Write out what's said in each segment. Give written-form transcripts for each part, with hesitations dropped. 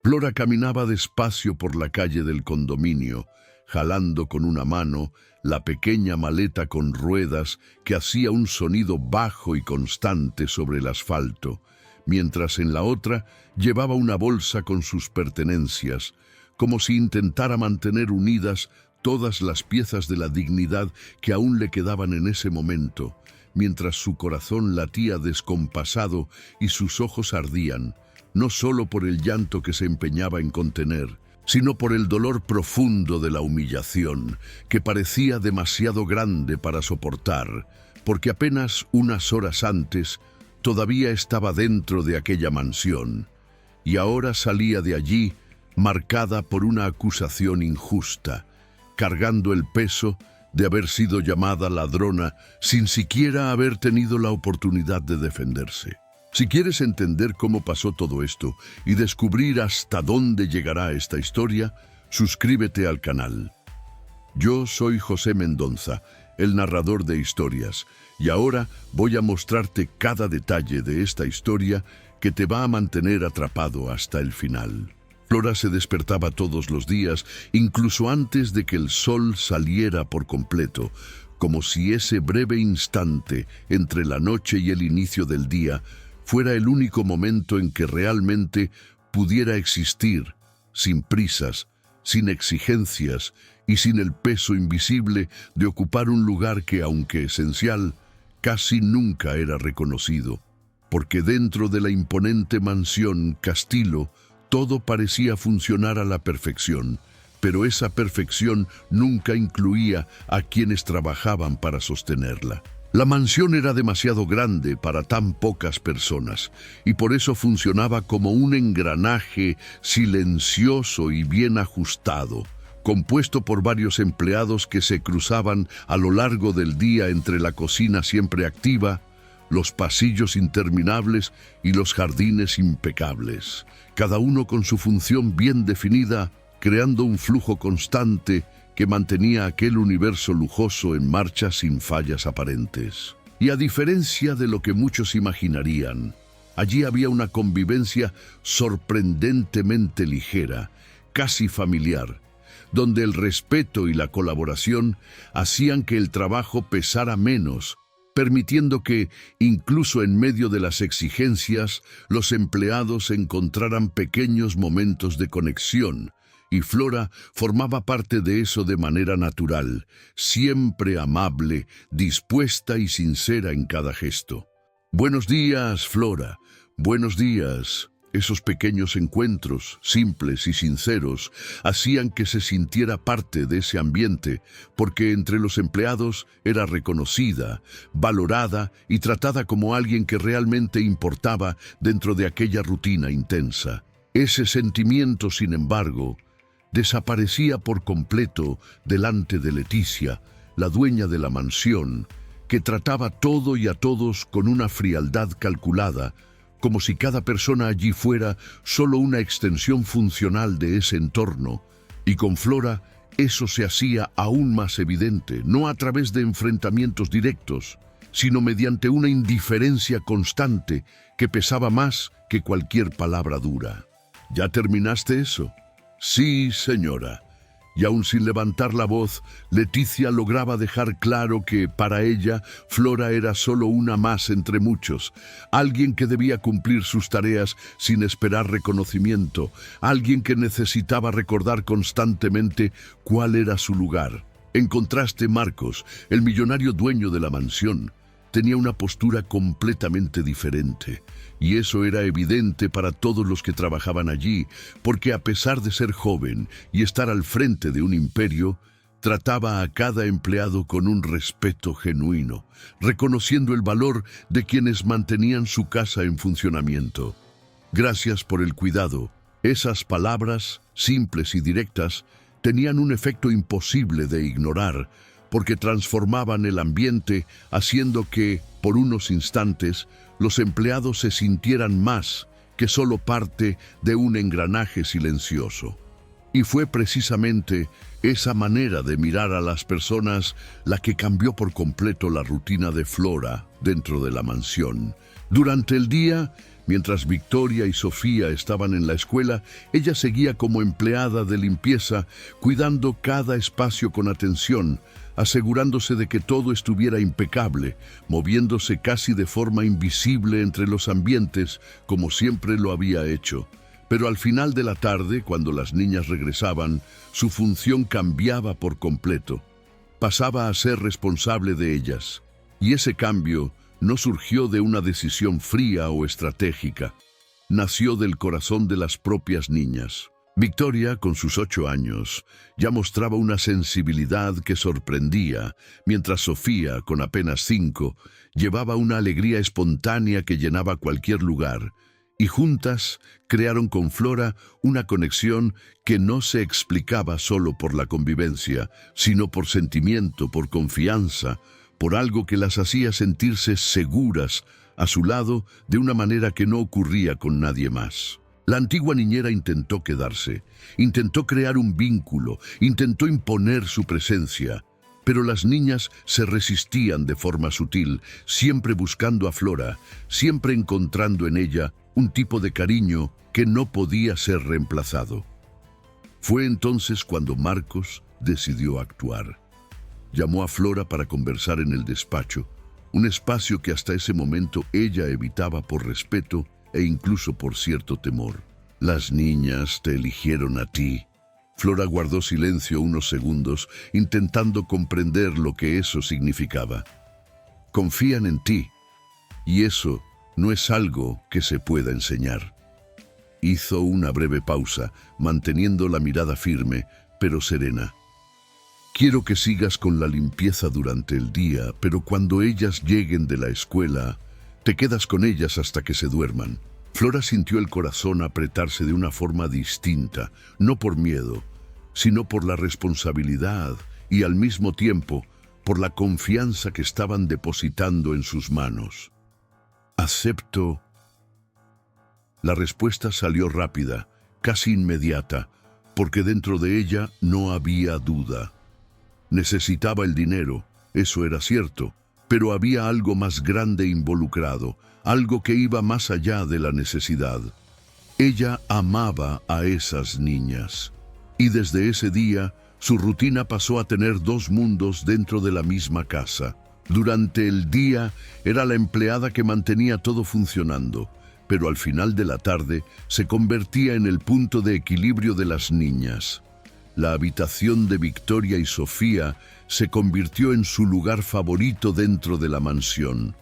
Flora caminaba despacio por la calle del condominio, jalando con una mano la pequeña maleta con ruedas que hacía un sonido bajo y constante sobre el asfalto, mientras en la otra llevaba una bolsa con sus pertenencias, como si intentara mantener unidas todas las piezas de la dignidad que aún le quedaban en ese momento, mientras su corazón latía descompasado y sus ojos ardían, no solo por el llanto que se empeñaba en contener, sino por el dolor profundo de la humillación, que parecía demasiado grande para soportar, porque apenas unas horas antes todavía estaba dentro de aquella mansión, y ahora salía de allí marcada por una acusación injusta, cargando el peso de haber sido llamada ladrona sin siquiera haber tenido la oportunidad de defenderse. Si quieres entender cómo pasó todo esto y descubrir hasta dónde llegará esta historia, suscríbete al canal. Yo soy José Mendonza, el narrador de historias, y ahora voy a mostrarte cada detalle de esta historia que te va a mantener atrapado hasta el final. Flora se despertaba todos los días, incluso antes de que el sol saliera por completo, como si ese breve instante entre la noche y el inicio del día fuera el único momento en que realmente pudiera existir, sin prisas, sin exigencias y sin el peso invisible de ocupar un lugar que, aunque esencial, casi nunca era reconocido, porque dentro de la imponente mansión Castillo todo parecía funcionar a la perfección, pero esa perfección nunca incluía a quienes trabajaban para sostenerla. La mansión era demasiado grande para tan pocas personas y por eso funcionaba como un engranaje silencioso y bien ajustado, compuesto por varios empleados que se cruzaban a lo largo del día entre la cocina siempre activa, los pasillos interminables y los jardines impecables, cada uno con su función bien definida, creando un flujo constante que mantenía aquel universo lujoso en marcha sin fallas aparentes. Y a diferencia de lo que muchos imaginarían, allí había una convivencia sorprendentemente ligera, casi familiar, donde el respeto y la colaboración hacían que el trabajo pesara menos, permitiendo que, incluso en medio de las exigencias, los empleados encontraran pequeños momentos de conexión, y Flora formaba parte de eso de manera natural, siempre amable, dispuesta y sincera en cada gesto. «Buenos días, Flora. Buenos días». Esos pequeños encuentros, simples y sinceros, hacían que se sintiera parte de ese ambiente, porque entre los empleados era reconocida, valorada y tratada como alguien que realmente importaba dentro de aquella rutina intensa. Ese sentimiento, sin embargo, desaparecía por completo delante de Leticia, la dueña de la mansión, que trataba todo y a todos con una frialdad calculada, como si cada persona allí fuera solo una extensión funcional de ese entorno, y con Flora eso se hacía aún más evidente, no a través de enfrentamientos directos, sino mediante una indiferencia constante que pesaba más que cualquier palabra dura. ¿Ya terminaste eso? Sí, señora. Y aún sin levantar la voz, Leticia lograba dejar claro que, para ella, Flora era solo una más entre muchos, alguien que debía cumplir sus tareas sin esperar reconocimiento, alguien que necesitaba recordar constantemente cuál era su lugar. En contraste, Marcos, el millonario dueño de la mansión, tenía una postura completamente diferente, y eso era evidente para todos los que trabajaban allí, porque a pesar de ser joven y estar al frente de un imperio, trataba a cada empleado con un respeto genuino, reconociendo el valor de quienes mantenían su casa en funcionamiento. Gracias por el cuidado. Esas palabras, simples y directas, tenían un efecto imposible de ignorar, porque transformaban el ambiente, haciendo que, por unos instantes, los empleados se sintieran más que solo parte de un engranaje silencioso. Y fue precisamente esa manera de mirar a las personas la que cambió por completo la rutina de Flora dentro de la mansión. Durante el día, Mientras Victoria y Sofía estaban en la escuela, ella seguía como empleada de limpieza, cuidando cada espacio con atención, asegurándose de que todo estuviera impecable, moviéndose casi de forma invisible entre los ambientes, como siempre lo había hecho. Pero al final de la tarde, cuando las niñas regresaban, su función cambiaba por completo. Pasaba a ser responsable de ellas. Y ese cambio no surgió de una decisión fría o estratégica. Nació del corazón de las propias niñas. Victoria, con sus 8 años, ya mostraba una sensibilidad que sorprendía, mientras Sofía, con apenas 5, llevaba una alegría espontánea que llenaba cualquier lugar, y juntas crearon con Flora una conexión que no se explicaba solo por la convivencia, sino por sentimiento, por confianza, por algo que las hacía sentirse seguras a su lado de una manera que no ocurría con nadie más. La antigua niñera intentó quedarse, intentó crear un vínculo, intentó imponer su presencia, pero las niñas se resistían de forma sutil, siempre buscando a Flora, siempre encontrando en ella un tipo de cariño que no podía ser reemplazado. Fue entonces cuando Marcos decidió actuar. Llamó a Flora para conversar en el despacho, un espacio que hasta ese momento ella evitaba por respeto e incluso por cierto temor. Las niñas te eligieron a ti. Flora guardó silencio unos segundos, intentando comprender lo que eso significaba. Confían en ti, y eso no es algo que se pueda enseñar. Hizo una breve pausa, manteniendo la mirada firme, pero serena. Quiero que sigas con la limpieza durante el día, pero cuando ellas lleguen de la escuela, te quedas con ellas hasta que se duerman. Flora sintió el corazón apretarse de una forma distinta, no por miedo, sino por la responsabilidad y al mismo tiempo por la confianza que estaban depositando en sus manos. Acepto. La respuesta salió rápida, casi inmediata, porque dentro de ella no había duda. Necesitaba el dinero, eso era cierto, pero había algo más grande involucrado, algo que iba más allá de la necesidad. Ella amaba a esas niñas, y desde ese día su rutina pasó a tener 2 mundos dentro de la misma casa. Durante el día era la empleada que mantenía todo funcionando, pero al final de la tarde se convertía en el punto de equilibrio de las niñas. La habitación de Victoria y Sofía se convirtió en su lugar favorito dentro de la mansión,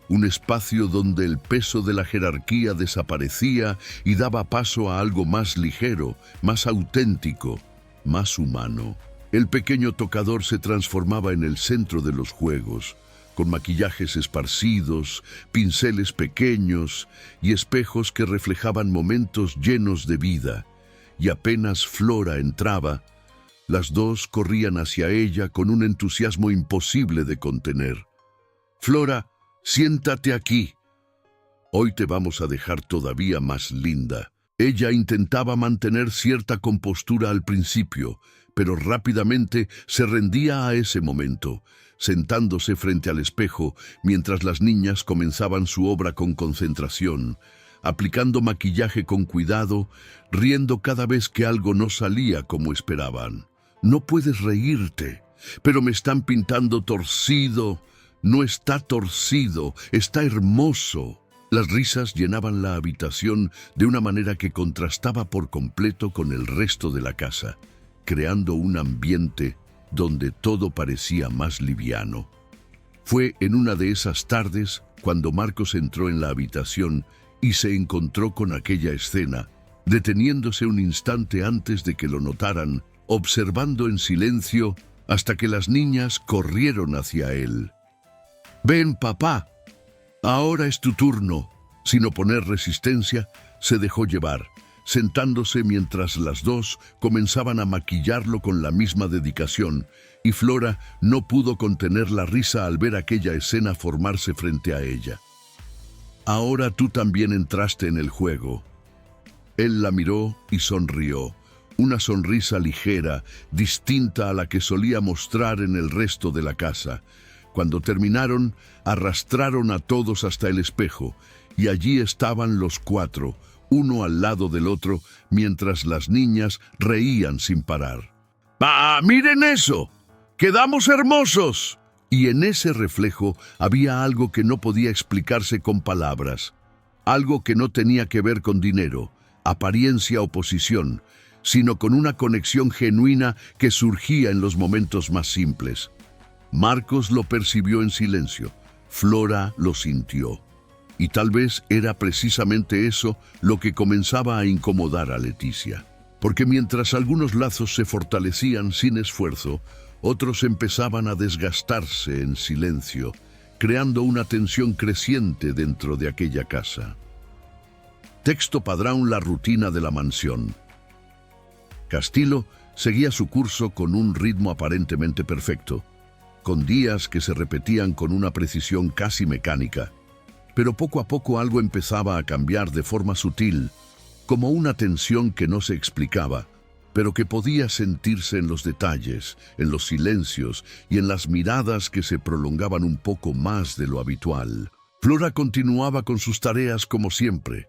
un espacio donde el peso de la jerarquía desaparecía y daba paso a algo más ligero, más auténtico, más humano. El pequeño tocador se transformaba en el centro de los juegos, con maquillajes esparcidos, pinceles pequeños y espejos que reflejaban momentos llenos de vida. Y apenas Flora entraba, las dos corrían hacia ella con un entusiasmo imposible de contener. «Flora, siéntate aquí. Hoy te vamos a dejar todavía más linda». Ella intentaba mantener cierta compostura al principio, pero rápidamente se rendía a ese momento, sentándose frente al espejo mientras las niñas comenzaban su obra con concentración, aplicando maquillaje con cuidado, riendo cada vez que algo no salía como esperaban. «No puedes reírte, pero me están pintando torcido». «No está torcido, está hermoso». Las risas llenaban la habitación de una manera que contrastaba por completo con el resto de la casa, creando un ambiente donde todo parecía más liviano. Fue en una de esas tardes cuando Marcos entró en la habitación y se encontró con aquella escena, deteniéndose un instante antes de que lo notaran, observando en silencio hasta que las niñas corrieron hacia él. «Ven, papá, ahora es tu turno». Sin oponer resistencia, se dejó llevar, sentándose mientras las dos comenzaban a maquillarlo con la misma dedicación, y Flora no pudo contener la risa al ver aquella escena formarse frente a ella. «Ahora tú también entraste en el juego». Él la miró y sonrió, una sonrisa ligera, distinta a la que solía mostrar en el resto de la casa. Cuando terminaron, arrastraron a todos hasta el espejo, y allí estaban los cuatro, uno al lado del otro, mientras las niñas reían sin parar. ¡Ah, miren eso! ¡Quedamos hermosos! Y en ese reflejo había algo que no podía explicarse con palabras, algo que no tenía que ver con dinero, apariencia o posición, sino con una conexión genuina que surgía en los momentos más simples. Marcos lo percibió en silencio, Flora lo sintió. Y tal vez era precisamente eso lo que comenzaba a incomodar a Leticia. Porque mientras algunos lazos se fortalecían sin esfuerzo, otros empezaban a desgastarse en silencio, creando una tensión creciente dentro de aquella casa. Texto Padrón: la rutina de la mansión. Castillo seguía su curso con un ritmo aparentemente perfecto, con días que se repetían con una precisión casi mecánica. Pero poco a poco algo empezaba a cambiar de forma sutil, como una tensión que no se explicaba, pero que podía sentirse en los detalles, en los silencios y en las miradas que se prolongaban un poco más de lo habitual. Flora continuaba con sus tareas como siempre,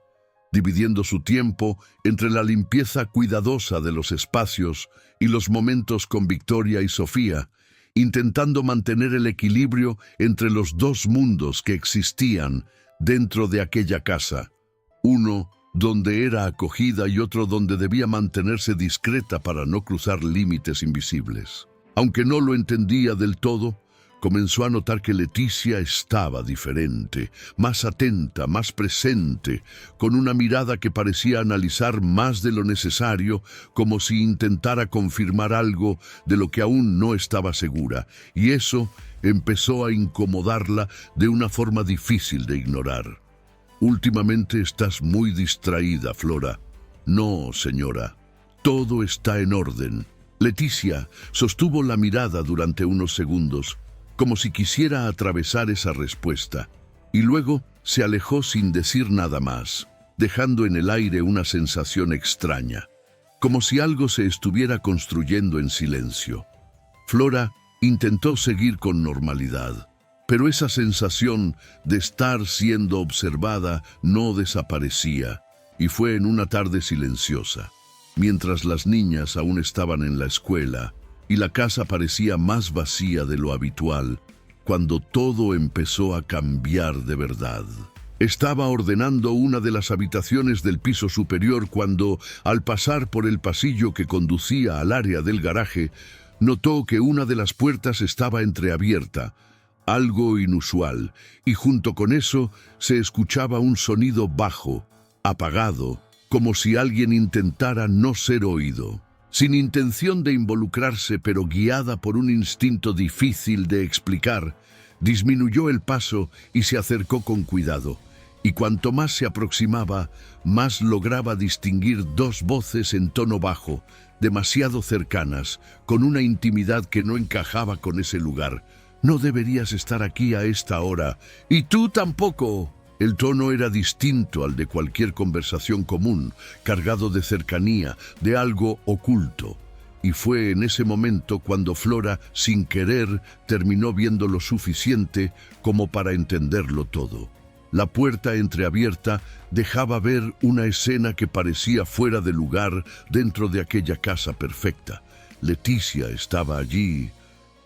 dividiendo su tiempo entre la limpieza cuidadosa de los espacios y los momentos con Victoria y Sofía, intentando mantener el equilibrio entre los dos mundos que existían dentro de aquella casa, uno donde era acogida y otro donde debía mantenerse discreta para no cruzar límites invisibles. Aunque no lo entendía del todo, comenzó a notar que Leticia estaba diferente, más atenta, más presente, con una mirada que parecía analizar más de lo necesario, como si intentara confirmar algo de lo que aún no estaba segura, y eso empezó a incomodarla de una forma difícil de ignorar. «Últimamente estás muy distraída, Flora». «No, señora. Todo está en orden». Leticia sostuvo la mirada durante unos segundos, como si quisiera atravesar esa respuesta, y luego se alejó sin decir nada más, dejando en el aire una sensación extraña, como si algo se estuviera construyendo en silencio. Flora intentó seguir con normalidad, pero esa sensación de estar siendo observada no desaparecía, y fue en una tarde silenciosa, mientras las niñas aún estaban en la escuela y la casa parecía más vacía de lo habitual, cuando todo empezó a cambiar de verdad. Estaba ordenando una de las habitaciones del piso superior cuando, al pasar por el pasillo que conducía al área del garaje, notó que una de las puertas estaba entreabierta, algo inusual, y junto con eso se escuchaba un sonido bajo, apagado, como si alguien intentara no ser oído. Sin intención de involucrarse, pero guiada por un instinto difícil de explicar, disminuyó el paso y se acercó con cuidado, y cuanto más se aproximaba, más lograba distinguir dos voces en tono bajo, demasiado cercanas, con una intimidad que no encajaba con ese lugar. «No deberías estar aquí a esta hora. ¡Y tú tampoco!». El tono era distinto al de cualquier conversación común, cargado de cercanía, de algo oculto. Y fue en ese momento cuando Flora, sin querer, terminó viendo lo suficiente como para entenderlo todo. La puerta entreabierta dejaba ver una escena que parecía fuera de lugar dentro de aquella casa perfecta. Leticia estaba allí,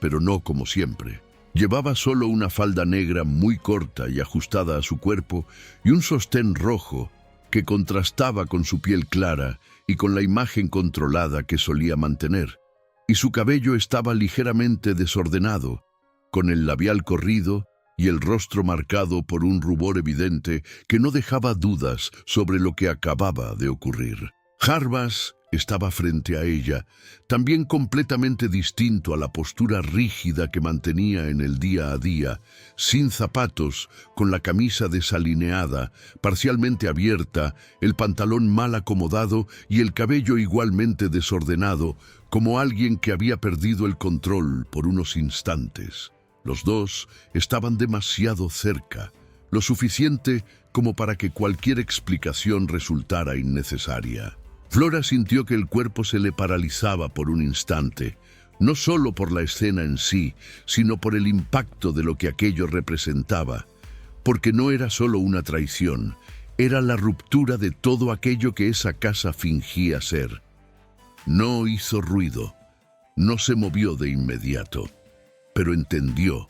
pero no como siempre. Llevaba solo una falda negra muy corta y ajustada a su cuerpo y un sostén rojo que contrastaba con su piel clara y con la imagen controlada que solía mantener. Y su cabello estaba ligeramente desordenado, con el labial corrido y el rostro marcado por un rubor evidente que no dejaba dudas sobre lo que acababa de ocurrir. Jarbas estaba frente a ella, también completamente distinto a la postura rígida que mantenía en el día a día, sin zapatos, con la camisa desalineada, parcialmente abierta, el pantalón mal acomodado y el cabello igualmente desordenado, como alguien que había perdido el control por unos instantes. Los dos estaban demasiado cerca, lo suficiente como para que cualquier explicación resultara innecesaria. Flora sintió que el cuerpo se le paralizaba por un instante, no solo por la escena en sí, sino por el impacto de lo que aquello representaba. porque no era solo una traición, era la ruptura de todo aquello que esa casa fingía ser. No hizo ruido, no se movió de inmediato, pero entendió,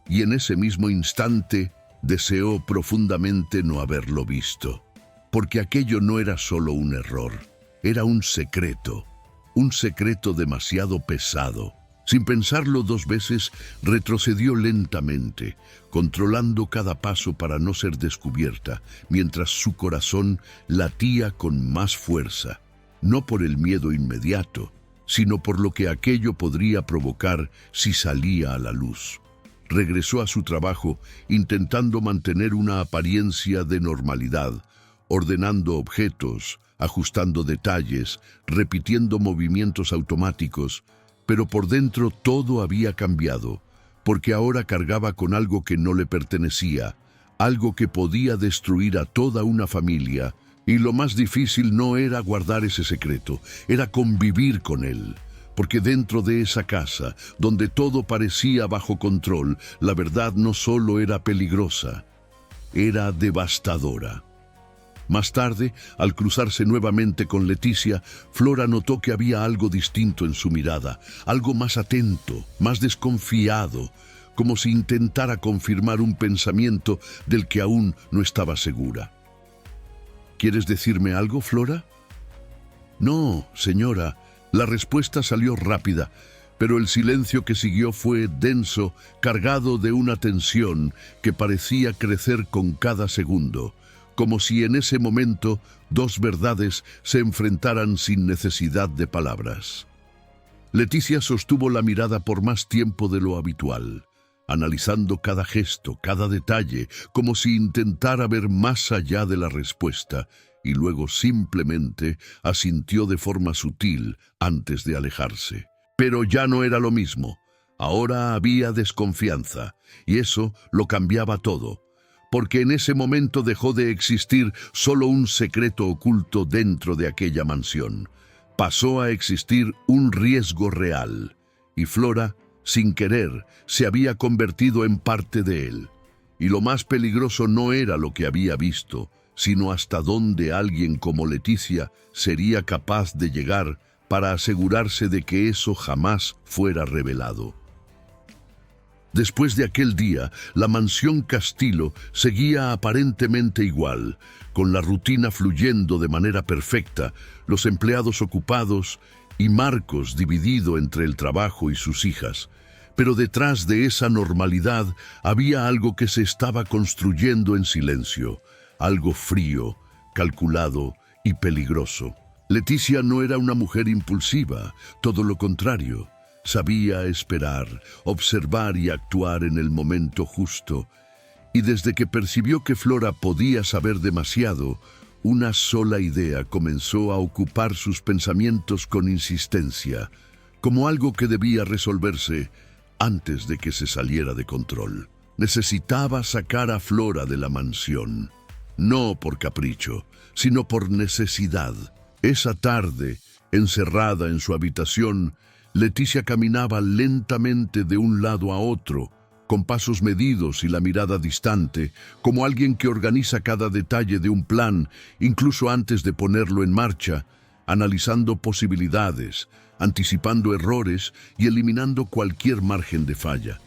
y en ese mismo instante deseó profundamente no haberlo visto, porque aquello no era solo un error, era un secreto demasiado pesado. Sin pensarlo dos veces, retrocedió lentamente, controlando cada paso para no ser descubierta, mientras su corazón latía con más fuerza, no por el miedo inmediato, sino por lo que aquello podría provocar si salía a la luz. Regresó a su trabajo, intentando mantener una apariencia de normalidad, ordenando objetos, ajustando detalles, repitiendo movimientos automáticos, pero por dentro todo había cambiado, porque ahora cargaba con algo que no le pertenecía, algo que podía destruir a toda una familia, y lo más difícil no era guardar ese secreto, era convivir con él, porque dentro de esa casa, donde todo parecía bajo control, la verdad no solo era peligrosa, era devastadora. Más tarde, al cruzarse nuevamente con Leticia, Flora notó que había algo distinto en su mirada, algo más atento, más desconfiado, como si intentara confirmar un pensamiento del que aún no estaba segura. ¿Quieres decirme algo, Flora? No, señora. La respuesta salió rápida, pero el silencio que siguió fue denso, cargado de una tensión que parecía crecer con cada segundo, como si en ese momento dos verdades se enfrentaran sin necesidad de palabras. Leticia sostuvo la mirada por más tiempo de lo habitual, analizando cada gesto, cada detalle, como si intentara ver más allá de la respuesta, y luego simplemente asintió de forma sutil antes de alejarse. Pero ya no era lo mismo. Ahora había desconfianza, y eso lo cambiaba todo, porque en ese momento dejó de existir solo un secreto oculto dentro de aquella mansión. Pasó a existir un riesgo real, y Flora, sin querer, se había convertido en parte de él. Y lo más peligroso no era lo que había visto, sino hasta dónde alguien como Leticia sería capaz de llegar para asegurarse de que eso jamás fuera revelado. Después de aquel día, la mansión Castillo seguía aparentemente igual, con la rutina fluyendo de manera perfecta, los empleados ocupados y Marcos dividido entre el trabajo y sus hijas. Pero detrás de esa normalidad había algo que se estaba construyendo en silencio, algo frío, calculado y peligroso. Leticia no era una mujer impulsiva, todo lo contrario. Sabía esperar, observar y actuar en el momento justo, y desde que percibió que Flora podía saber demasiado, una sola idea comenzó a ocupar sus pensamientos con insistencia, como algo que debía resolverse antes de que se saliera de control. Necesitaba sacar a Flora de la mansión, no por capricho, sino por necesidad. Esa tarde, encerrada en su habitación, Leticia caminaba lentamente de un lado a otro, con pasos medidos y la mirada distante, como alguien que organiza cada detalle de un plan, incluso antes de ponerlo en marcha, analizando posibilidades, anticipando errores y eliminando cualquier margen de falla.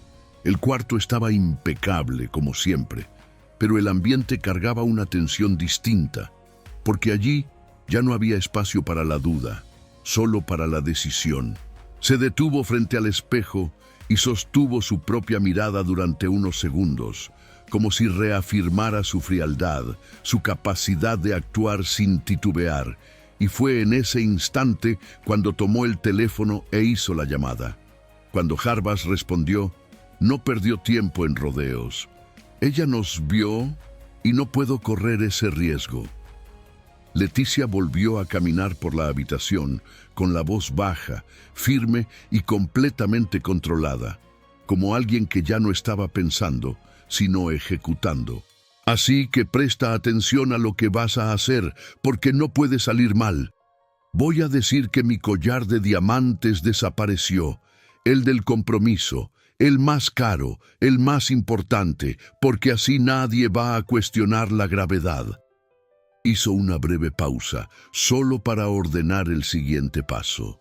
El cuarto estaba impecable, como siempre, pero el ambiente cargaba una tensión distinta, porque allí ya no había espacio para la duda, solo para la decisión. Se detuvo frente al espejo y sostuvo su propia mirada durante unos segundos, como si reafirmara su frialdad, su capacidad de actuar sin titubear, y fue en ese instante cuando tomó el teléfono e hizo la llamada. Cuando Jarbas respondió, no perdió tiempo en rodeos. Ella nos vio y no puedo correr ese riesgo. Leticia volvió a caminar por la habitación, con la voz baja, firme y completamente controlada, como alguien que ya no estaba pensando, sino ejecutando. Así que presta atención a lo que vas a hacer, porque no puede salir mal. Voy a decir que mi collar de diamantes desapareció, el del compromiso, el más caro, el más importante, porque así nadie va a cuestionar la gravedad. Hizo una breve pausa, solo para ordenar el siguiente paso.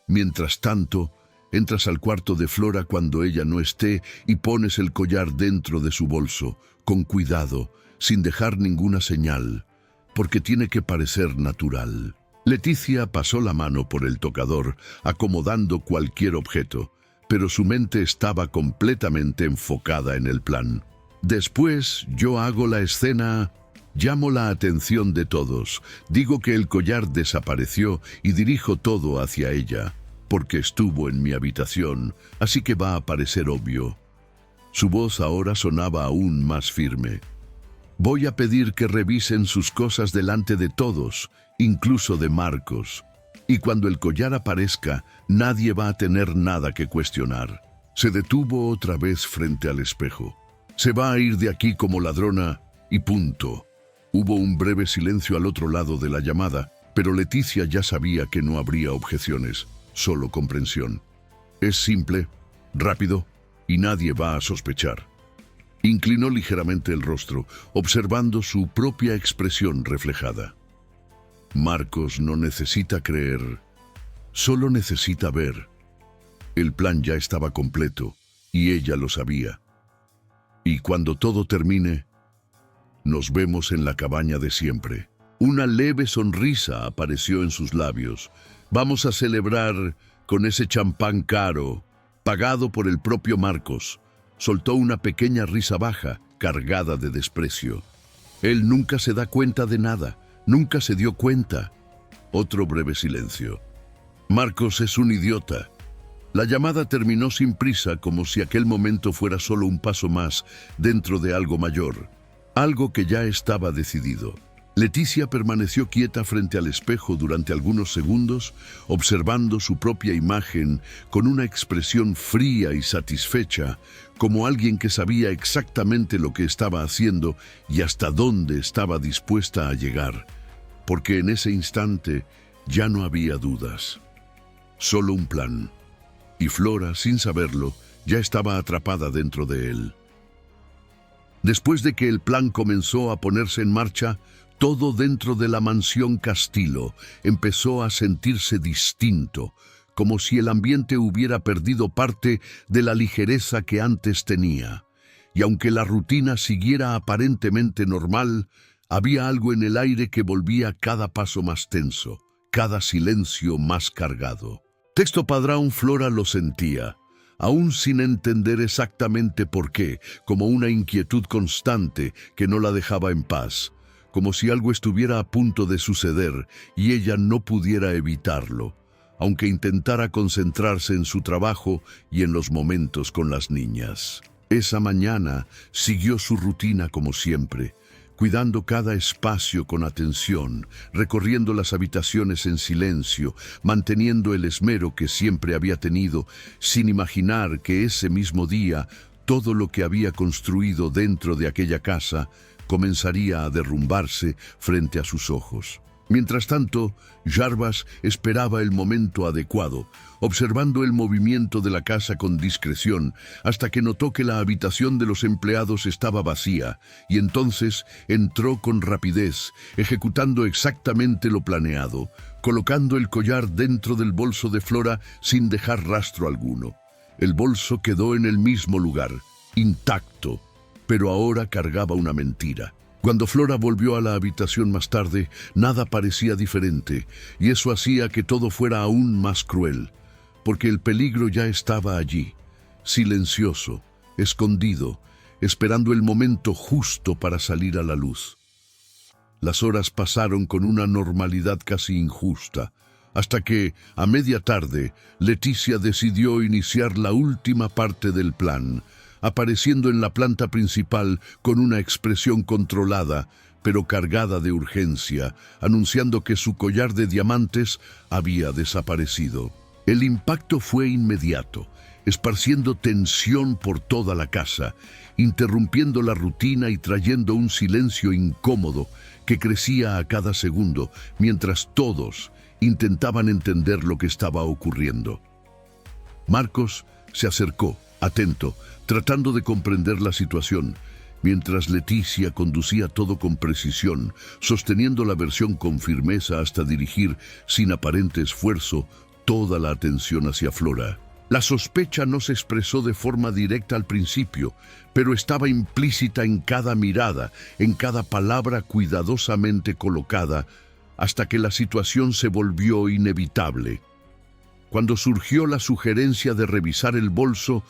Mientras tanto, entras al cuarto de Flora cuando ella no esté y pones el collar dentro de su bolso, con cuidado, sin dejar ninguna señal, porque tiene que parecer natural. Leticia pasó la mano por el tocador, acomodando cualquier objeto, pero su mente estaba completamente enfocada en el plan. Después, yo hago la escena, llamo la atención de todos, digo que el collar desapareció y dirijo todo hacia ella, porque estuvo en mi habitación, así que va a parecer obvio. Su voz ahora sonaba aún más firme. Voy a pedir que revisen sus cosas delante de todos, incluso de Marcos. Y cuando el collar aparezca, nadie va a tener nada que cuestionar. Se detuvo otra vez frente al espejo. Se va a ir de aquí como ladrona y punto. Hubo un breve silencio al otro lado de la llamada, pero Leticia ya sabía que no habría objeciones, solo comprensión. Es simple, rápido, y nadie va a sospechar. Inclinó ligeramente el rostro, observando su propia expresión reflejada. Marcos no necesita creer, solo necesita ver. El plan ya estaba completo, y ella lo sabía. Y cuando todo termine, nos vemos en la cabaña de siempre. Una leve sonrisa apareció en sus labios. Vamos a celebrar con ese champán caro, pagado por el propio Marcos. Soltó una pequeña risa baja, cargada de desprecio. Él nunca se da cuenta de nada, nunca se dio cuenta. Otro breve silencio. Marcos es un idiota. La llamada terminó sin prisa, como si aquel momento fuera solo un paso más dentro de algo mayor, algo que ya estaba decidido. Leticia permaneció quieta frente al espejo durante algunos segundos, observando su propia imagen con una expresión fría y satisfecha, como alguien que sabía exactamente lo que estaba haciendo y hasta dónde estaba dispuesta a llegar, porque en ese instante ya no había dudas. Solo un plan. Y Flora, sin saberlo, ya estaba atrapada dentro de él. Después de que el plan comenzó a ponerse en marcha, todo dentro de la mansión Castillo empezó a sentirse distinto, como si el ambiente hubiera perdido parte de la ligereza que antes tenía. Y aunque la rutina siguiera aparentemente normal, había algo en el aire que volvía cada paso más tenso, cada silencio más cargado. Texto Padrón. Flora lo sentía, aún sin entender exactamente por qué, como una inquietud constante que no la dejaba en paz, como si algo estuviera a punto de suceder y ella no pudiera evitarlo, aunque intentara concentrarse en su trabajo y en los momentos con las niñas. Esa mañana siguió su rutina como siempre, cuidando cada espacio con atención, recorriendo las habitaciones en silencio, manteniendo el esmero que siempre había tenido, sin imaginar que ese mismo día todo lo que había construido dentro de aquella casa comenzaría a derrumbarse frente a sus ojos. Mientras tanto, Jarbas esperaba el momento adecuado, observando el movimiento de la casa con discreción, hasta que notó que la habitación de los empleados estaba vacía, y entonces entró con rapidez, ejecutando exactamente lo planeado, colocando el collar dentro del bolso de Flora sin dejar rastro alguno. El bolso quedó en el mismo lugar, intacto, pero ahora cargaba una mentira. Cuando Flora volvió a la habitación más tarde, nada parecía diferente, y eso hacía que todo fuera aún más cruel, porque el peligro ya estaba allí, silencioso, escondido, esperando el momento justo para salir a la luz. Las horas pasaron con una normalidad casi injusta, hasta que, a media tarde, Leticia decidió iniciar la última parte del plan, apareciendo en la planta principal con una expresión controlada, pero cargada de urgencia, anunciando que su collar de diamantes había desaparecido. El impacto fue inmediato, esparciendo tensión por toda la casa, interrumpiendo la rutina y trayendo un silencio incómodo que crecía a cada segundo, mientras todos intentaban entender lo que estaba ocurriendo. Marcos se acercó, atento, tratando de comprender la situación, mientras Leticia conducía todo con precisión, sosteniendo la versión con firmeza hasta dirigir, sin aparente esfuerzo, toda la atención hacia Flora. La sospecha no se expresó de forma directa al principio, pero estaba implícita en cada mirada, en cada palabra cuidadosamente colocada, hasta que la situación se volvió inevitable. Cuando surgió la sugerencia de revisar el bolso,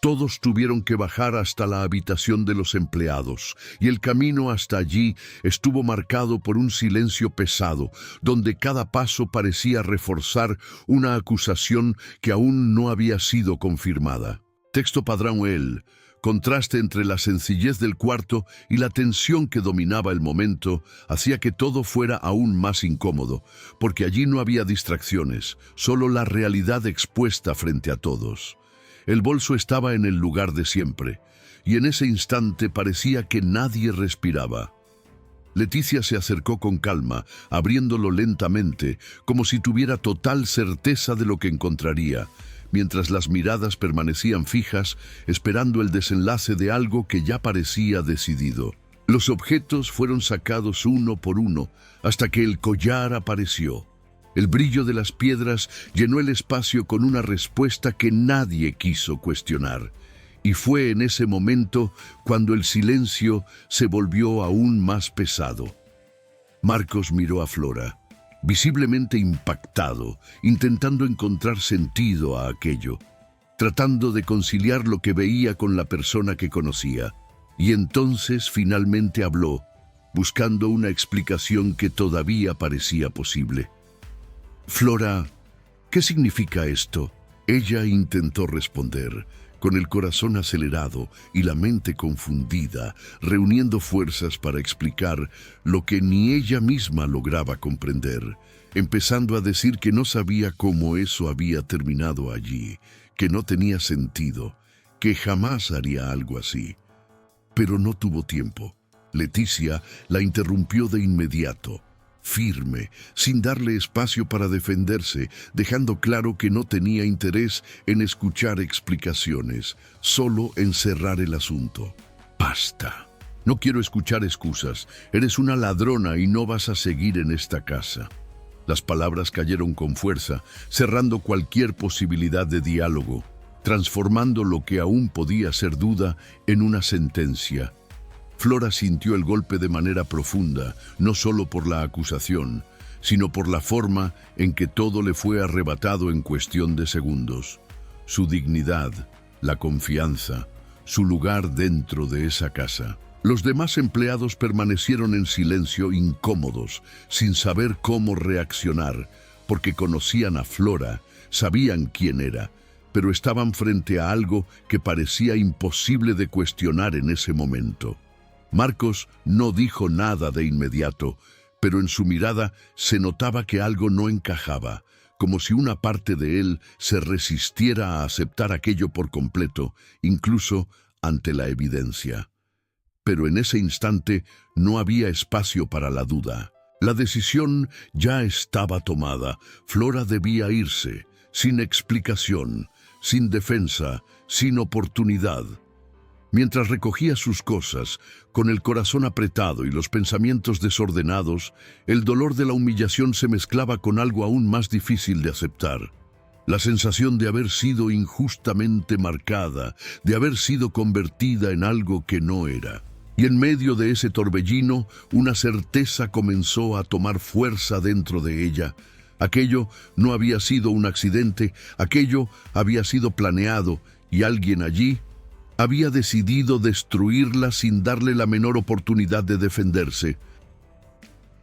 todos tuvieron que bajar hasta la habitación de los empleados, y el camino hasta allí estuvo marcado por un silencio pesado, donde cada paso parecía reforzar una acusación que aún no había sido confirmada. Texto Padrão L. Contraste entre la sencillez del cuarto y la tensión que dominaba el momento hacía que todo fuera aún más incómodo, porque allí no había distracciones, solo la realidad expuesta frente a todos. El bolso estaba en el lugar de siempre, y en ese instante parecía que nadie respiraba. Leticia se acercó con calma, abriéndolo lentamente, como si tuviera total certeza de lo que encontraría, mientras las miradas permanecían fijas, esperando el desenlace de algo que ya parecía decidido. Los objetos fueron sacados uno por uno, hasta que el collar apareció. El brillo de las piedras llenó el espacio con una respuesta que nadie quiso cuestionar. Y fue en ese momento cuando el silencio se volvió aún más pesado. Marcos miró a Flora, visiblemente impactado, intentando encontrar sentido a aquello, tratando de conciliar lo que veía con la persona que conocía. Y entonces finalmente habló, buscando una explicación que todavía parecía posible. Flora, ¿qué significa esto? Ella intentó responder, con el corazón acelerado y la mente confundida, reuniendo fuerzas para explicar lo que ni ella misma lograba comprender, empezando a decir que no sabía cómo eso había terminado allí, que no tenía sentido, que jamás haría algo así. Pero no tuvo tiempo. Leticia la interrumpió de inmediato, firme, sin darle espacio para defenderse, dejando claro que no tenía interés en escuchar explicaciones, solo en cerrar el asunto. Basta. No quiero escuchar excusas. Eres una ladrona y no vas a seguir en esta casa. Las palabras cayeron con fuerza, cerrando cualquier posibilidad de diálogo, transformando lo que aún podía ser duda en una sentencia. Flora sintió el golpe de manera profunda, no solo por la acusación, sino por la forma en que todo le fue arrebatado en cuestión de segundos. Su dignidad, la confianza, su lugar dentro de esa casa. Los demás empleados permanecieron en silencio, incómodos, sin saber cómo reaccionar, porque conocían a Flora, sabían quién era, pero estaban frente a algo que parecía imposible de cuestionar en ese momento. Marcos no dijo nada de inmediato, pero en su mirada se notaba que algo no encajaba, como si una parte de él se resistiera a aceptar aquello por completo, incluso ante la evidencia. Pero en ese instante no había espacio para la duda. La decisión ya estaba tomada. Flora debía irse, sin explicación, sin defensa, sin oportunidad. Mientras recogía sus cosas, con el corazón apretado y los pensamientos desordenados, el dolor de la humillación se mezclaba con algo aún más difícil de aceptar. La sensación de haber sido injustamente marcada, de haber sido convertida en algo que no era. Y en medio de ese torbellino, una certeza comenzó a tomar fuerza dentro de ella. Aquello no había sido un accidente, aquello había sido planeado, y alguien allí había decidido destruirla sin darle la menor oportunidad de defenderse.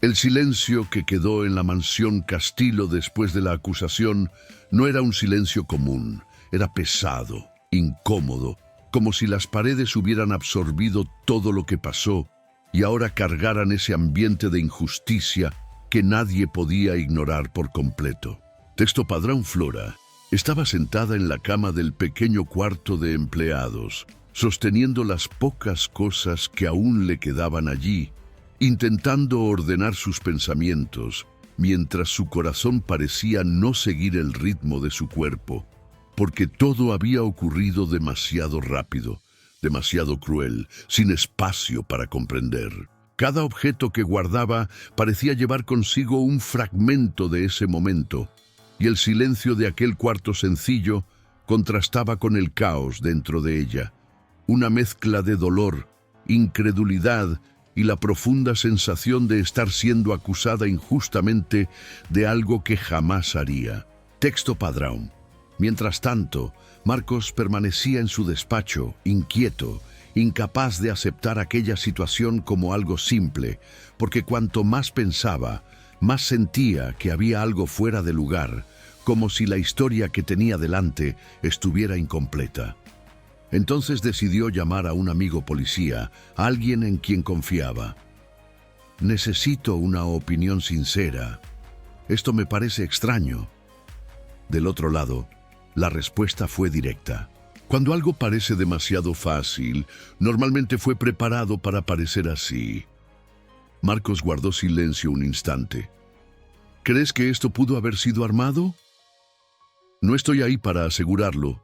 El silencio que quedó en la mansión Castillo después de la acusación no era un silencio común, era pesado, incómodo, como si las paredes hubieran absorbido todo lo que pasó y ahora cargaran ese ambiente de injusticia que nadie podía ignorar por completo. Texto Padrão Flora estaba sentada en la cama del pequeño cuarto de empleados, sosteniendo las pocas cosas que aún le quedaban allí, intentando ordenar sus pensamientos, mientras su corazón parecía no seguir el ritmo de su cuerpo. porque todo había ocurrido demasiado rápido, demasiado cruel, sin espacio para comprender. Cada objeto que guardaba parecía llevar consigo un fragmento de ese momento, y el silencio de aquel cuarto sencillo contrastaba con el caos dentro de ella, una mezcla de dolor, incredulidad y la profunda sensación de estar siendo acusada injustamente de algo que jamás haría. Texto padrón. Mientras tanto, Marcos permanecía en su despacho, inquieto, incapaz de aceptar aquella situación como algo simple, porque cuanto más pensaba, más sentía que había algo fuera de lugar, como si la historia que tenía delante estuviera incompleta. Entonces decidió llamar a un amigo policía, a alguien en quien confiaba. «Necesito una opinión sincera. Esto me parece extraño». Del otro lado, la respuesta fue directa. Cuando algo parece demasiado fácil, normalmente fue preparado para parecer así. Marcos guardó silencio un instante. «¿Crees que esto pudo haber sido armado?» «No estoy ahí para asegurarlo,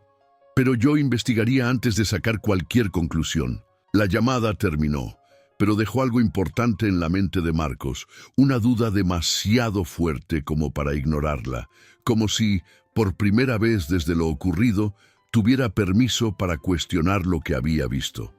pero yo investigaría antes de sacar cualquier conclusión». La llamada terminó, pero dejó algo importante en la mente de Marcos, una duda demasiado fuerte como para ignorarla, como si, por primera vez desde lo ocurrido, tuviera permiso para cuestionar lo que había visto.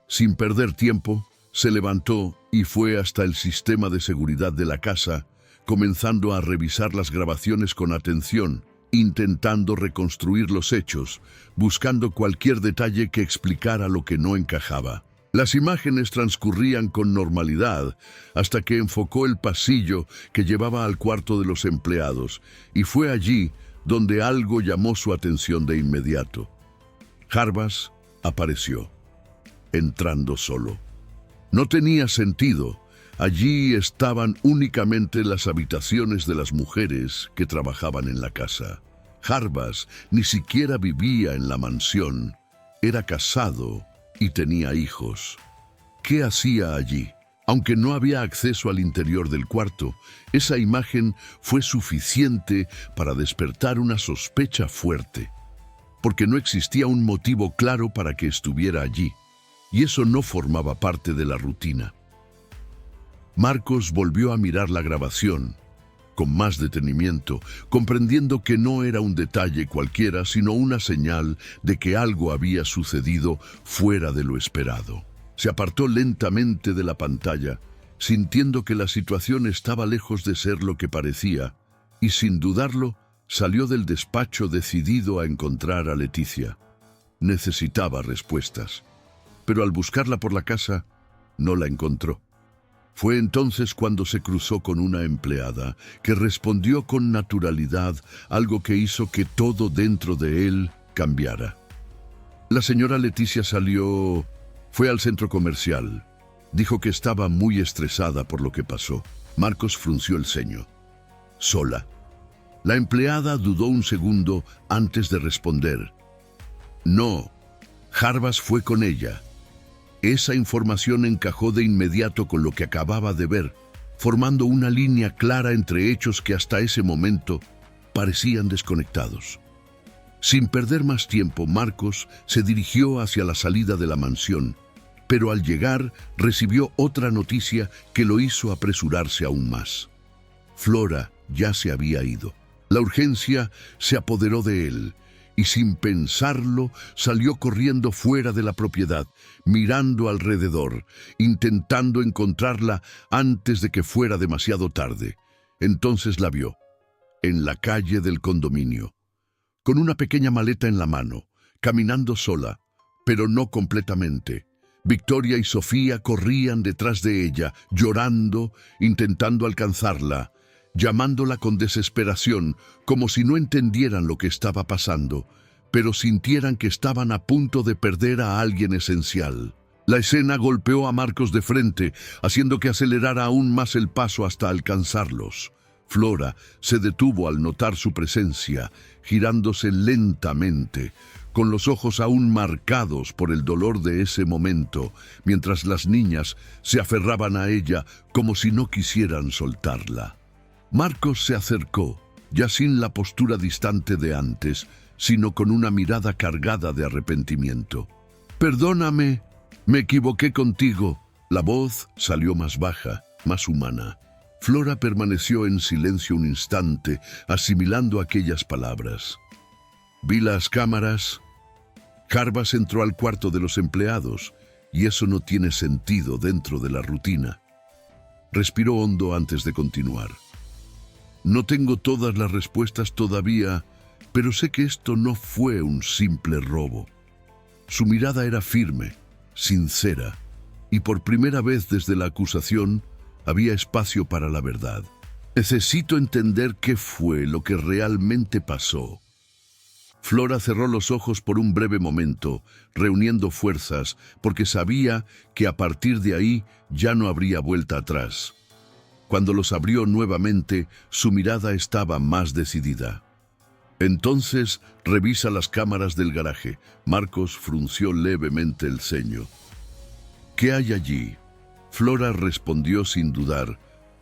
Sin perder tiempo, se levantó y fue hasta el sistema de seguridad de la casa, comenzando a revisar las grabaciones con atención, intentando reconstruir los hechos, buscando cualquier detalle que explicara lo que no encajaba. Las imágenes transcurrían con normalidad hasta que enfocó el pasillo que llevaba al cuarto de los empleados, y fue allí donde algo llamó su atención de inmediato. Jarbas apareció, entrando solo. No tenía sentido. Allí estaban únicamente las habitaciones de las mujeres que trabajaban en la casa. Jarbas ni siquiera vivía en la mansión. Era casado y tenía hijos. ¿Qué hacía allí? Aunque no había acceso al interior del cuarto, esa imagen fue suficiente para despertar una sospecha fuerte, porque no existía un motivo claro para que estuviera allí, y eso no formaba parte de la rutina. Marcos volvió a mirar la grabación, con más detenimiento, comprendiendo que no era un detalle cualquiera, sino una señal de que algo había sucedido fuera de lo esperado. Se apartó lentamente de la pantalla, sintiendo que la situación estaba lejos de ser lo que parecía, y sin dudarlo, salió del despacho decidido a encontrar a Leticia. Necesitaba respuestas, pero al buscarla por la casa, no la encontró. Fue entonces cuando se cruzó con una empleada que respondió con naturalidad, algo que hizo que todo dentro de él cambiara. La señora Leticia fue al centro comercial. Dijo que estaba muy estresada por lo que pasó. Marcos frunció el ceño. ¿Sola? La empleada dudó un segundo antes de responder. No, Jarbas fue con ella. Esa información encajó de inmediato con lo que acababa de ver, formando una línea clara entre hechos que hasta ese momento parecían desconectados. Sin perder más tiempo, Marcos se dirigió hacia la salida de la mansión, pero al llegar recibió otra noticia que lo hizo apresurarse aún más. Flora ya se había ido. La urgencia se apoderó de él, y sin pensarlo salió corriendo fuera de la propiedad, mirando alrededor, intentando encontrarla antes de que fuera demasiado tarde. Entonces la vio, en la calle del condominio, con una pequeña maleta en la mano, caminando sola, pero no completamente. Victoria y Sofía corrían detrás de ella, llorando, intentando alcanzarla, llamándola con desesperación, como si no entendieran lo que estaba pasando, pero sintieran que estaban a punto de perder a alguien esencial. La escena golpeó a Marcos de frente, haciendo que acelerara aún más el paso hasta alcanzarlos. Flora se detuvo al notar su presencia, girándose lentamente, con los ojos aún marcados por el dolor de ese momento, mientras las niñas se aferraban a ella como si no quisieran soltarla. Marcos se acercó, ya sin la postura distante de antes, sino con una mirada cargada de arrepentimiento. «Perdóname, me equivoqué contigo». La voz salió más baja, más humana. Flora permaneció en silencio un instante, asimilando aquellas palabras. Vi las cámaras. Jarbas entró al cuarto de los empleados, y eso no tiene sentido dentro de la rutina. Respiró hondo antes de continuar. No tengo todas las respuestas todavía, pero sé que esto no fue un simple robo. Su mirada era firme, sincera, y por primera vez desde la acusación había espacio para la verdad. Necesito entender qué fue lo que realmente pasó. Flora cerró los ojos por un breve momento, reuniendo fuerzas, porque sabía que a partir de ahí ya no habría vuelta atrás. Cuando los abrió nuevamente, su mirada estaba más decidida. Entonces, revisa las cámaras del garaje. Marcos frunció levemente el ceño. ¿Qué hay allí? Flora respondió sin dudar.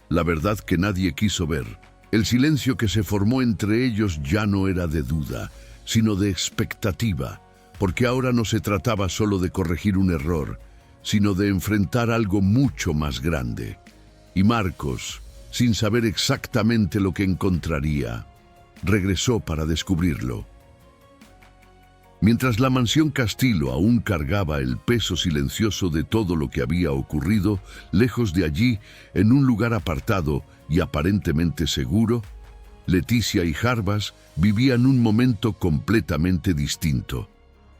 La verdad que nadie quiso ver. El silencio que se formó entre ellos ya no era de duda, sino de expectativa, porque ahora no se trataba solo de corregir un error, sino de enfrentar algo mucho más grande. Y Marcos, sin saber exactamente lo que encontraría, regresó para descubrirlo. Mientras la mansión Castillo aún cargaba el peso silencioso de todo lo que había ocurrido, lejos de allí, en un lugar apartado y aparentemente seguro, Leticia y Jarbas vivían un momento completamente distinto,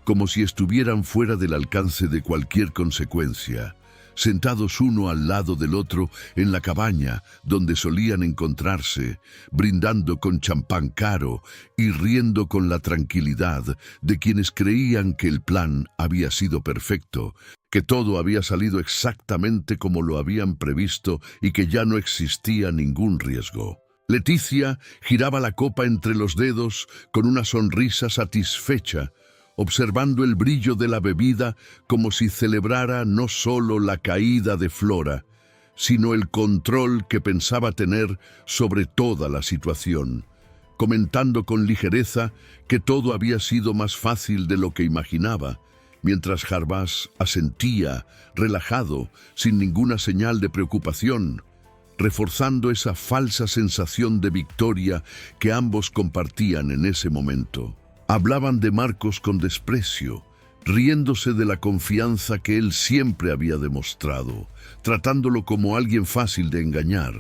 como si estuvieran fuera del alcance de cualquier consecuencia, sentados uno al lado del otro en la cabaña donde solían encontrarse, brindando con champán caro y riendo con la tranquilidad de quienes creían que el plan había sido perfecto, que todo había salido exactamente como lo habían previsto y que ya no existía ningún riesgo. Leticia giraba la copa entre los dedos con una sonrisa satisfecha, observando el brillo de la bebida como si celebrara no solo la caída de Flora, sino el control que pensaba tener sobre toda la situación, comentando con ligereza que todo había sido más fácil de lo que imaginaba, mientras Jarbas asentía, relajado, sin ninguna señal de preocupación, reforzando esa falsa sensación de victoria que ambos compartían en ese momento. Hablaban de Marcos con desprecio, riéndose de la confianza que él siempre había demostrado, tratándolo como alguien fácil de engañar,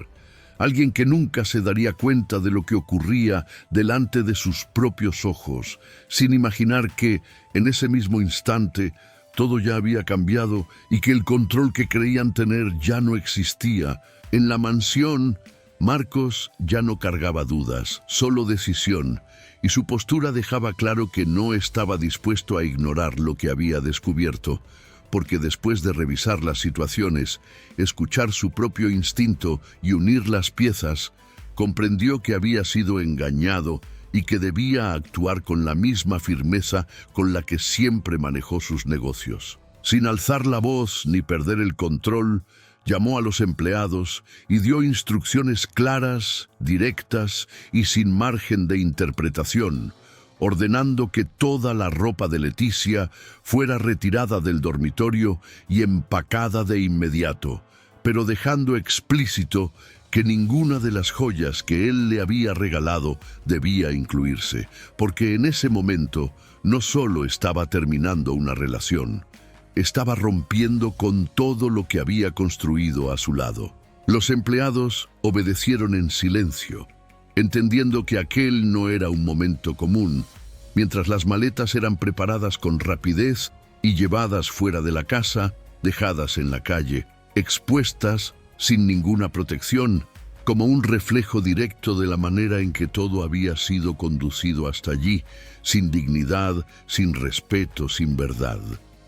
alguien que nunca se daría cuenta de lo que ocurría delante de sus propios ojos, sin imaginar que, en ese mismo instante, todo ya había cambiado y que el control que creían tener ya no existía. En la mansión, Marcos ya no cargaba dudas, solo decisión, y su postura dejaba claro que no estaba dispuesto a ignorar lo que había descubierto, porque después de revisar las situaciones, escuchar su propio instinto y unir las piezas, comprendió que había sido engañado y que debía actuar con la misma firmeza con la que siempre manejó sus negocios. Sin alzar la voz ni perder el control, llamó a los empleados y dio instrucciones claras, directas y sin margen de interpretación, ordenando que toda la ropa de Leticia fuera retirada del dormitorio y empacada de inmediato, pero dejando explícito que ninguna de las joyas que él le había regalado debía incluirse, porque en ese momento no solo estaba terminando una relación, estaba rompiendo con todo lo que había construido a su lado. Los empleados obedecieron en silencio, entendiendo que aquel no era un momento común, mientras las maletas eran preparadas con rapidez y llevadas fuera de la casa, dejadas en la calle, expuestas sin ninguna protección, como un reflejo directo de la manera en que todo había sido conducido hasta allí, sin dignidad, sin respeto, sin verdad.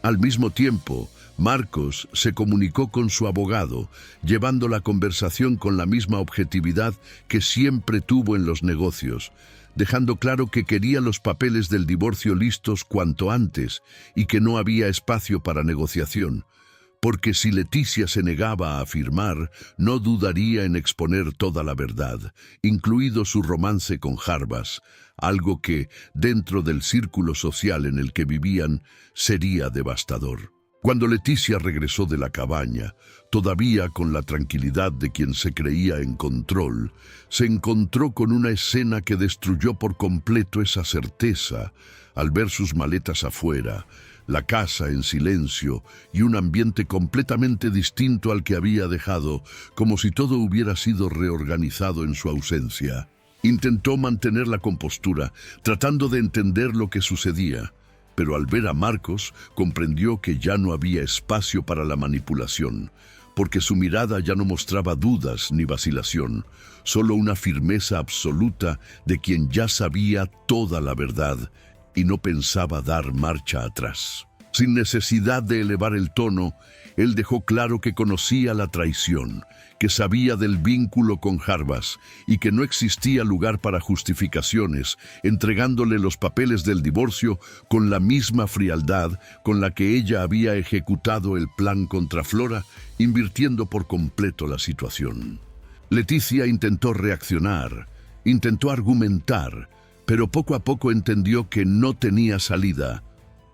Al mismo tiempo, Marcos se comunicó con su abogado, llevando la conversación con la misma objetividad que siempre tuvo en los negocios, dejando claro que quería los papeles del divorcio listos cuanto antes y que no había espacio para negociación, porque si Leticia se negaba a afirmar, no dudaría en exponer toda la verdad, incluido su romance con Jarbas, algo que, dentro del círculo social en el que vivían, sería devastador. Cuando Leticia regresó de la cabaña, todavía con la tranquilidad de quien se creía en control, se encontró con una escena que destruyó por completo esa certeza al ver sus maletas afuera, la casa en silencio y un ambiente completamente distinto al que había dejado, como si todo hubiera sido reorganizado en su ausencia. Intentó mantener la compostura, tratando de entender lo que sucedía, pero al ver a Marcos comprendió que ya no había espacio para la manipulación, porque su mirada ya no mostraba dudas ni vacilación, solo una firmeza absoluta de quien ya sabía toda la verdad y no pensaba dar marcha atrás. Sin necesidad de elevar el tono, él dejó claro que conocía la traición, que sabía del vínculo con Jarbas y que no existía lugar para justificaciones, entregándole los papeles del divorcio con la misma frialdad con la que ella había ejecutado el plan contra Flora, invirtiendo por completo la situación. Leticia intentó reaccionar, intentó argumentar, pero poco a poco entendió que no tenía salida,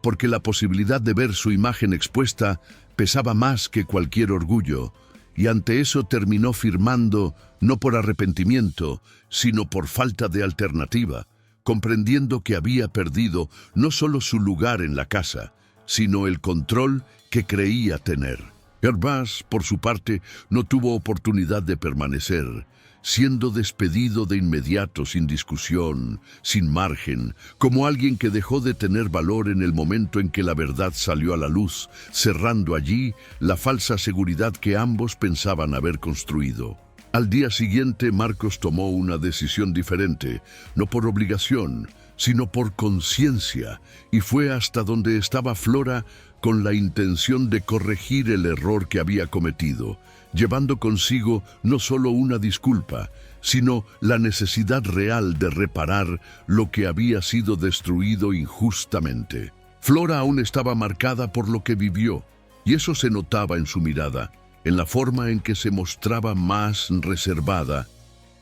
porque la posibilidad de ver su imagen expuesta pesaba más que cualquier orgullo, y ante eso terminó firmando no por arrepentimiento, sino por falta de alternativa, comprendiendo que había perdido no solo su lugar en la casa, sino el control que creía tener. Jarbas, por su parte, no tuvo oportunidad de permanecer, siendo despedido de inmediato, sin discusión, sin margen, como alguien que dejó de tener valor en el momento en que la verdad salió a la luz, cerrando allí la falsa seguridad que ambos pensaban haber construido. Al día siguiente, Marcos tomó una decisión diferente, no por obligación, sino por conciencia, y fue hasta donde estaba Flora con la intención de corregir el error que había cometido, llevando consigo no solo una disculpa, sino la necesidad real de reparar lo que había sido destruido injustamente. Flora aún estaba marcada por lo que vivió, y eso se notaba en su mirada, en la forma en que se mostraba más reservada,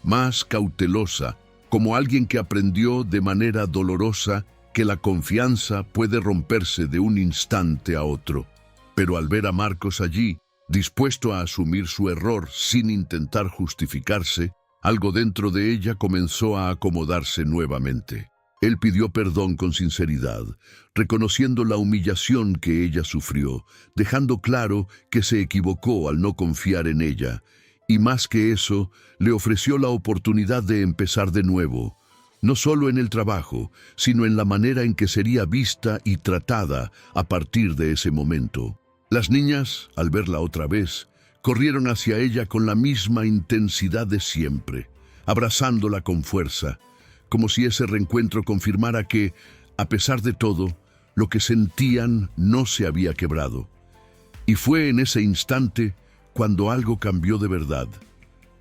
más cautelosa, como alguien que aprendió de manera dolorosa que la confianza puede romperse de un instante a otro. Pero al ver a Marcos allí, dispuesto a asumir su error sin intentar justificarse, algo dentro de ella comenzó a acomodarse nuevamente. Él pidió perdón con sinceridad, reconociendo la humillación que ella sufrió, dejando claro que se equivocó al no confiar en ella, y más que eso, le ofreció la oportunidad de empezar de nuevo, no solo en el trabajo, sino en la manera en que sería vista y tratada a partir de ese momento. Las niñas, al verla otra vez, corrieron hacia ella con la misma intensidad de siempre, abrazándola con fuerza, como si ese reencuentro confirmara que, a pesar de todo, lo que sentían no se había quebrado. Y fue en ese instante cuando algo cambió de verdad,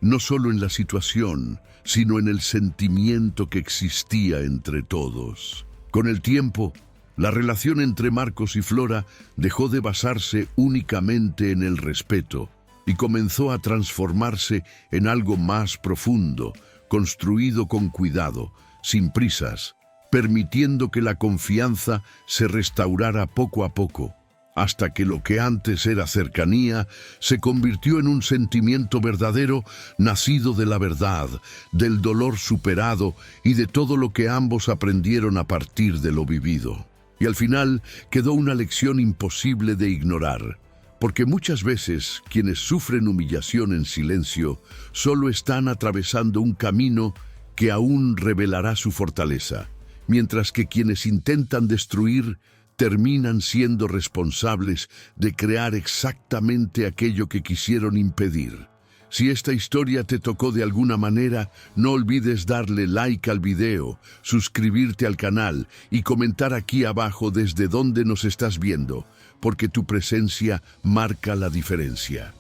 no solo en la situación, sino en el sentimiento que existía entre todos. Con el tiempo, la relación entre Marcos y Flora dejó de basarse únicamente en el respeto y comenzó a transformarse en algo más profundo, construido con cuidado, sin prisas, permitiendo que la confianza se restaurara poco a poco, hasta que lo que antes era cercanía se convirtió en un sentimiento verdadero nacido de la verdad, del dolor superado y de todo lo que ambos aprendieron a partir de lo vivido. Y al final quedó una lección imposible de ignorar, porque muchas veces quienes sufren humillación en silencio solo están atravesando un camino que aún revelará su fortaleza, mientras que quienes intentan destruir terminan siendo responsables de crear exactamente aquello que quisieron impedir. Si esta historia te tocó de alguna manera, no olvides darle like al video, suscribirte al canal y comentar aquí abajo desde dónde nos estás viendo, porque tu presencia marca la diferencia.